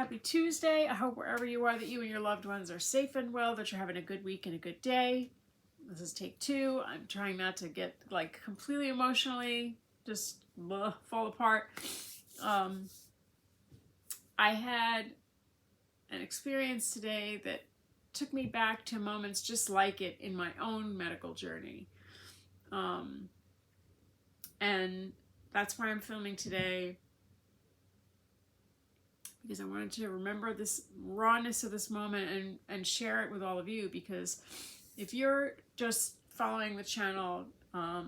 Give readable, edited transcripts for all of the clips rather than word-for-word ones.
happy Tuesday. I hope wherever you are that you and your loved ones are safe and well, that you're having a good week and a good day. This is take 2. I'm trying not to get like completely emotionally just fall apart. I had an experience today that took me back to moments just like it in my own medical journey. And that's why I'm filming today, because I wanted to remember this rawness of this moment and share it with all of you, because if you're just following the channel out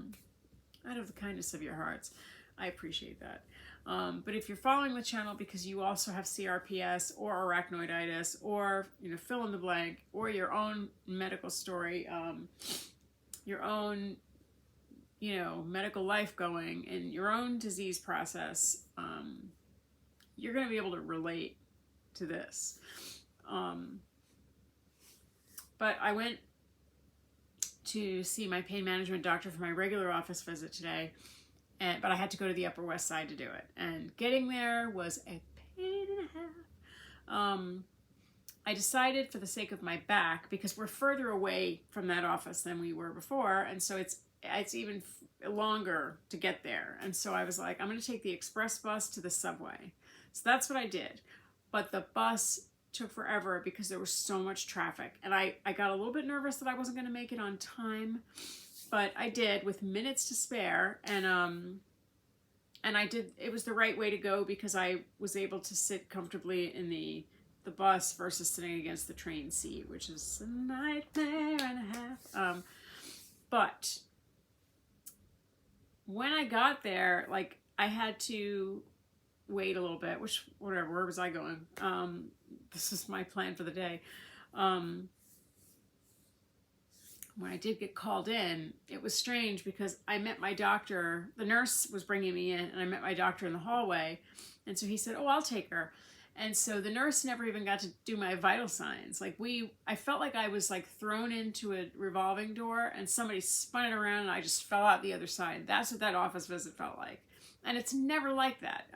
of the kindness of your hearts, I appreciate that. But if you're following the channel because you also have CRPS or arachnoiditis or, fill in the blank, or your own medical story, your own, medical life going and your own disease process, you're going to be able to relate to this. But I went to see my pain management doctor for my regular office visit today, but I had to go to the Upper West Side to do it. And getting there was a pain and a half. I decided, for the sake of my back, because we're further away from that office than we were before, and so it's even longer to get there. And so I was like, I'm going to take the express bus to the subway. So that's what I did. But the bus took forever because there was so much traffic. And I got a little bit nervous that I wasn't going to make it on time. But I did, with minutes to spare. And I did. It was the right way to go because I was able to sit comfortably in the bus versus sitting against the train seat, which is a nightmare and a half. But when I got there, like, I had to wait a little bit, where was I going? This is my plan for the day. When I did get called in, it was strange because I met my doctor. The nurse was bringing me in, and I met my doctor in the hallway. And so he said, "Oh, I'll take her." And so the nurse never even got to do my vital signs. I felt like I was like thrown into a revolving door and somebody spun it around and I just fell out the other side. That's what that office visit felt like. And it's never like that.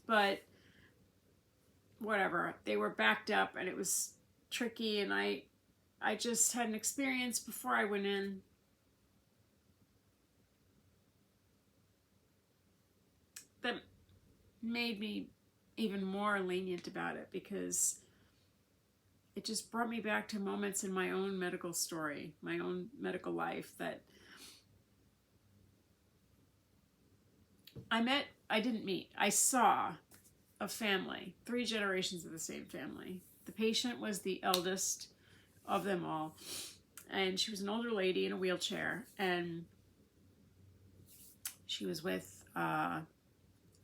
But whatever, they were backed up and it was tricky, and I just had an experience before I went in that made me even more lenient about it, because it just brought me back to moments in my own medical story, my own medical life, that I saw a family, 3 generations of the same family. The patient was the eldest of them all, and she was an older lady in a wheelchair, and she was with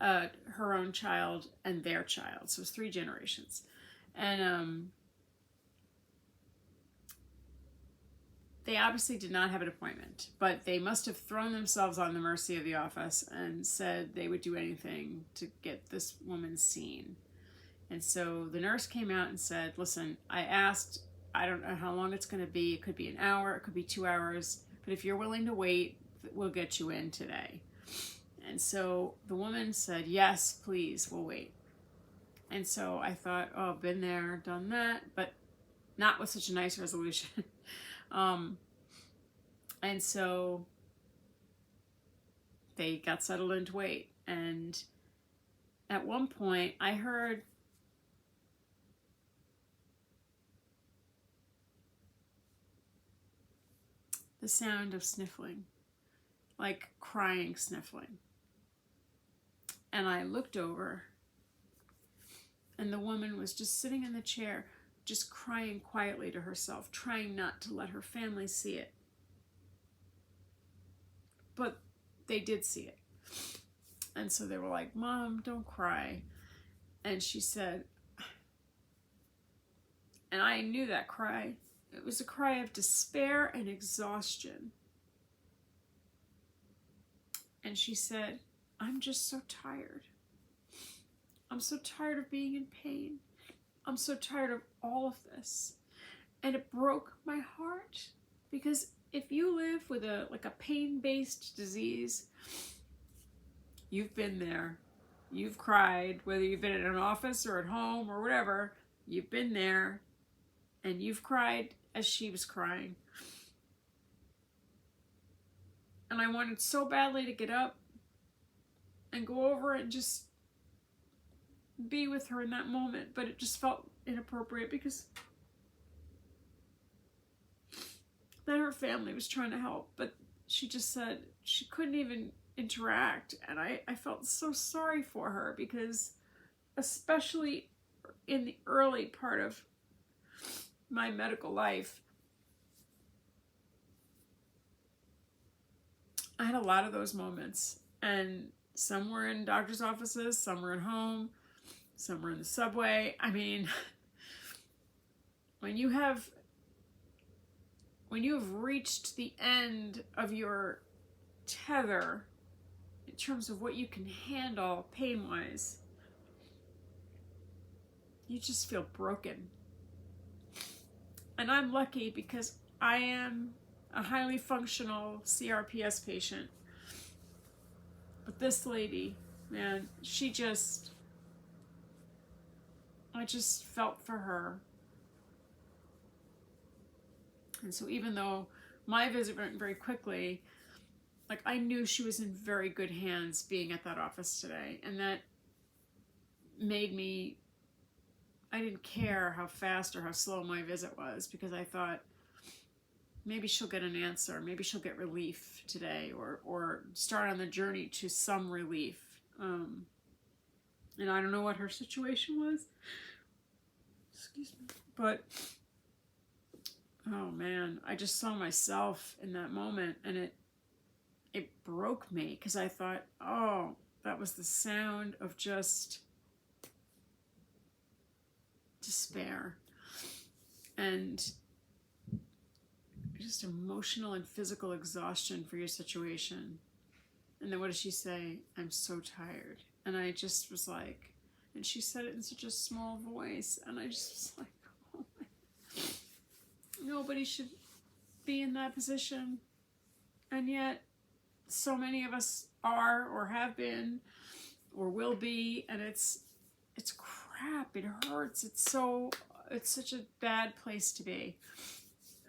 her own child and their child, so it was 3 generations. And they obviously did not have an appointment, but they must have thrown themselves on the mercy of the office and said they would do anything to get this woman seen. And so the nurse came out and said, "Listen, I asked, I don't know how long it's going to be. It could be an hour, it could be 2 hours, but if you're willing to wait, we'll get you in today." And so the woman said, "Yes, please, we'll wait." And so I thought, oh, been there, done that, but not with such a nice resolution. And so they got settled in to wait. And at one point I heard the sound of sniffling, like crying sniffling. And I looked over, and the woman was just sitting in the chair, just crying quietly to herself, trying not to let her family see it. But they did see it. And so they were like, "Mom, don't cry." And she said, and I knew that cry. It was a cry of despair and exhaustion. And she said, "I'm just so tired. I'm so tired of being in pain. I'm so tired of all of this." And it broke my heart, because if you live with a pain-based disease, you've been there. You've cried, whether you've been in an office or at home or whatever, you've been there and you've cried as she was crying. And I wanted so badly to get up and go over and just be with her in that moment, but it just felt inappropriate because then her family was trying to help, but she just said she couldn't even interact. And I felt so sorry for her because, especially in the early part of my medical life, I had a lot of those moments, and some were in doctor's offices, some were at home, some were in the subway. I mean, when you have reached the end of your tether in terms of what you can handle pain-wise, you just feel broken. And I'm lucky because I am a highly functional CRPS patient. But this lady, man, I just felt for her. And so even though my visit went very quickly, like, I knew she was in very good hands being at that office today. And that made me, I didn't care how fast or how slow my visit was, because I thought, maybe she'll get an answer. Maybe she'll get relief today, or start on the journey to some relief. And I don't know what her situation was. Excuse me. But, oh man, I just saw myself in that moment, and it broke me, because I thought, oh, that was the sound of just despair and just emotional and physical exhaustion for your situation. And then what does she say? I'm so tired. And I just was like, and she said it in such a small voice, and I just was like, oh my, nobody should be in that position. And yet so many of us are, or have been, or will be, and it's crap. It hurts. It's such a bad place to be.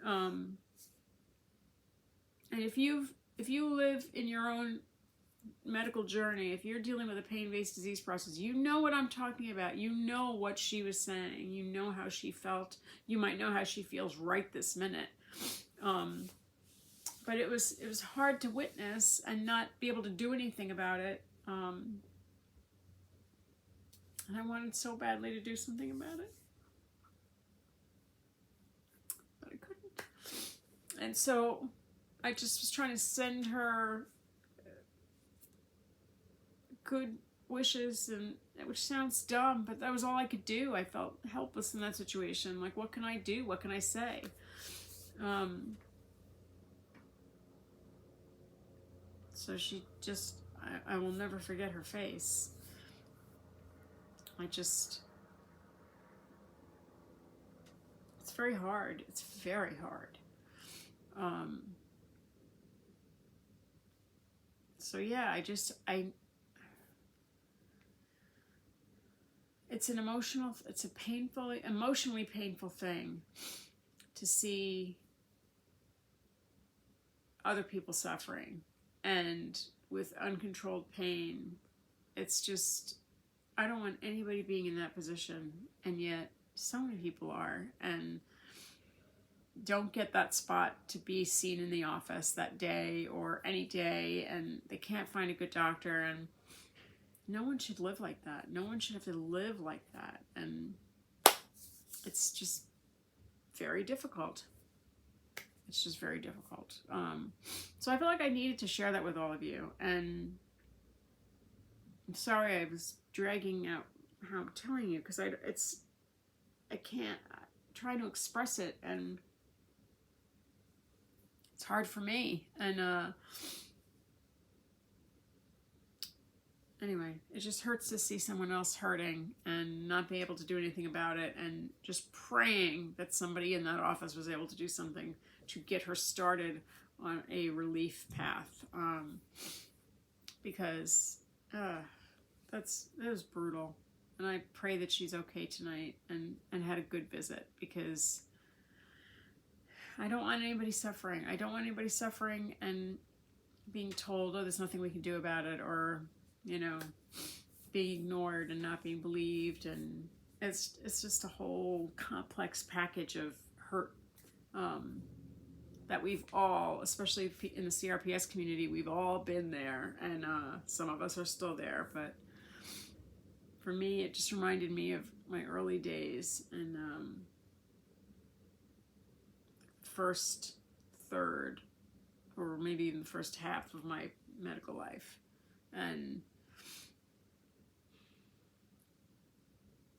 And if you live in your own medical journey, if you're dealing with a pain-based disease process, you know what I'm talking about. You know what she was saying. You know how she felt. You might know how she feels right this minute. But it was hard to witness and not be able to do anything about it. And I wanted so badly to do something about it, but I couldn't. And so I just was trying to send her good wishes, and which sounds dumb, but that was all I could do. I felt helpless in that situation. Like, what can I do? What can I say? So she just, I will never forget her face. It's very hard. It's very hard. So yeah, it's an emotionally painful thing to see other people suffering and with uncontrolled pain. It's just, I don't want anybody being in that position, and yet so many people are, and don't get that spot to be seen in the office that day or any day, and they can't find a good doctor, and no one should live like that. No one should have to live like that, and it's just very difficult. It's just very difficult. So I feel like I needed to share that with all of you, and I'm sorry I was dragging out how I'm telling you, because I can't try to express it, and it's hard for me. And anyway, it just hurts to see someone else hurting and not be able to do anything about it, and just praying that somebody in that office was able to do something to get her started on a relief path. Because that was brutal. And I pray that she's okay tonight and had a good visit, because I don't want anybody suffering. I don't want anybody suffering and being told, oh, there's nothing we can do about it, or, being ignored and not being believed. And it's just a whole complex package of hurt that we've all, especially in the CRPS community, we've all been there, and some of us are still there. But for me, it just reminded me of my early days and first third, or maybe even the first half of my medical life. And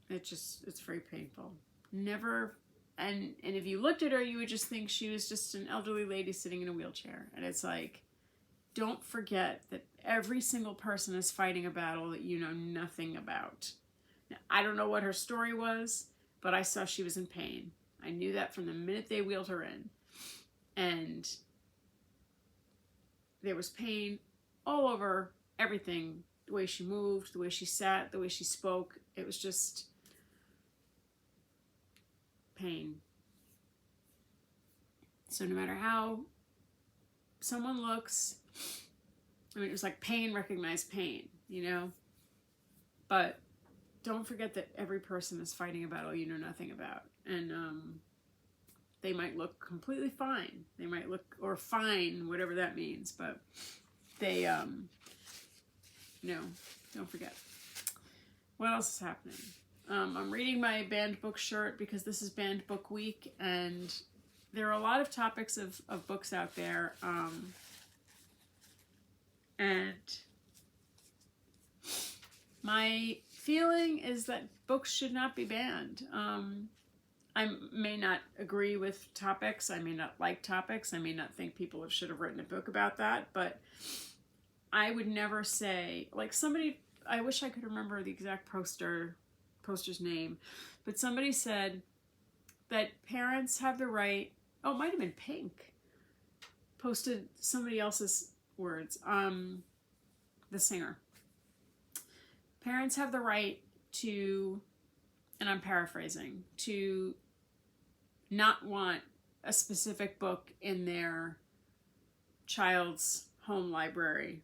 it's very painful. Never, and if you looked at her, you would just think she was just an elderly lady sitting in a wheelchair. And it's like, don't forget that every single person is fighting a battle that you know nothing about. Now, I don't know what her story was, but I saw she was in pain. I knew that from the minute they wheeled her in. And there was pain all over everything. The way she moved, the way she sat, the way she spoke. It was just pain. So no matter how someone looks, it was like pain recognized pain, But don't forget that every person is fighting a battle you know nothing about. And they might look completely fine. They might look, or fine, whatever that means. But they, don't forget. What else is happening? I'm reading my banned book shirt because this is banned book week, and there are a lot of topics of books out there. And my feeling is that books should not be banned. I may not agree with topics. I may not like topics. I may not think people should have written a book about that. But I would never say, like somebody, I wish I could remember the exact poster's name, but somebody said that parents have the right, oh, it might have been Pink, posted somebody else's words, the singer. Parents have the right to, and I'm paraphrasing, to not want a specific book in their child's home library.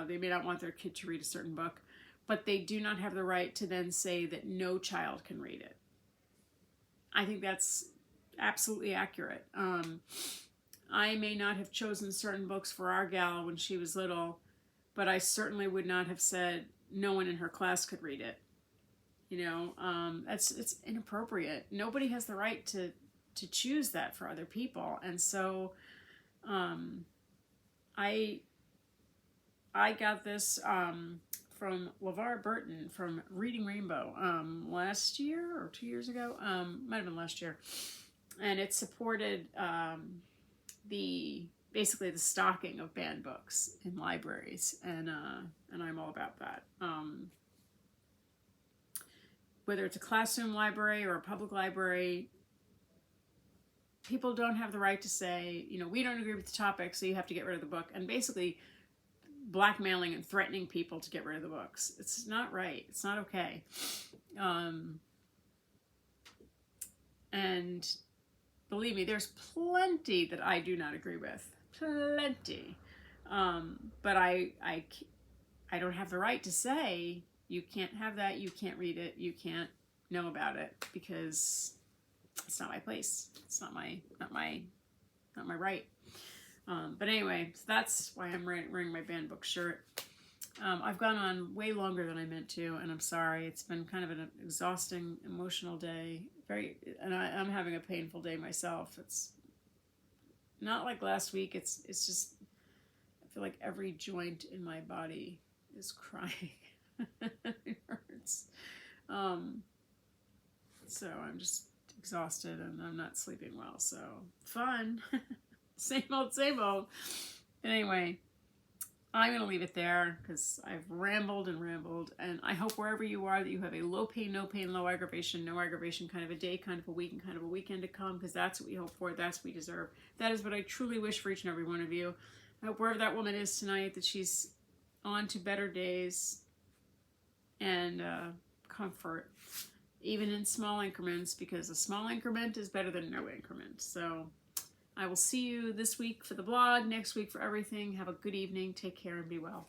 They may not want their kid to read a certain book, but they do not have the right to then say that no child can read it. I think that's absolutely accurate. I may not have chosen certain books for our gal when she was little, but I certainly would not have said no one in her class could read it. It's inappropriate. Nobody has the right to choose that for other people. And so I got this from LeVar Burton from Reading Rainbow last year or 2 years ago. Might have been last year. And it supported basically the stocking of banned books in libraries. And I'm all about that. Whether it's a classroom library or a public library, people don't have the right to say, we don't agree with the topic, so you have to get rid of the book. And basically blackmailing and threatening people to get rid of the books. It's not right. It's not okay. And believe me, there's plenty that I do not agree with. Plenty. But I don't have the right to say, you can't have that, you can't read it, you can't know about it, because it's not my place. It's not my right. But anyway, so that's why I'm wearing my banned book shirt. I've gone on way longer than I meant to, and I'm sorry. It's been kind of an exhausting, emotional day. And I'm having a painful day myself. It's not like last week. It's just, I feel like every joint in my body is crying. It hurts. So I'm just exhausted, and I'm not sleeping well. So fun. Same old, same old. But anyway, I'm going to leave it there because I've rambled and rambled. And I hope wherever you are that you have a low pain, no pain, low aggravation, no aggravation kind of a day, kind of a week, and kind of a weekend to come, because that's what we hope for. That's what we deserve. That is what I truly wish for each and every one of you. I hope wherever that woman is tonight that she's on to better days. and comfort, even in small increments, because a small increment is better than no increment. So I will see you this week for the blog, next week for everything. Have a good evening. Take care and be well.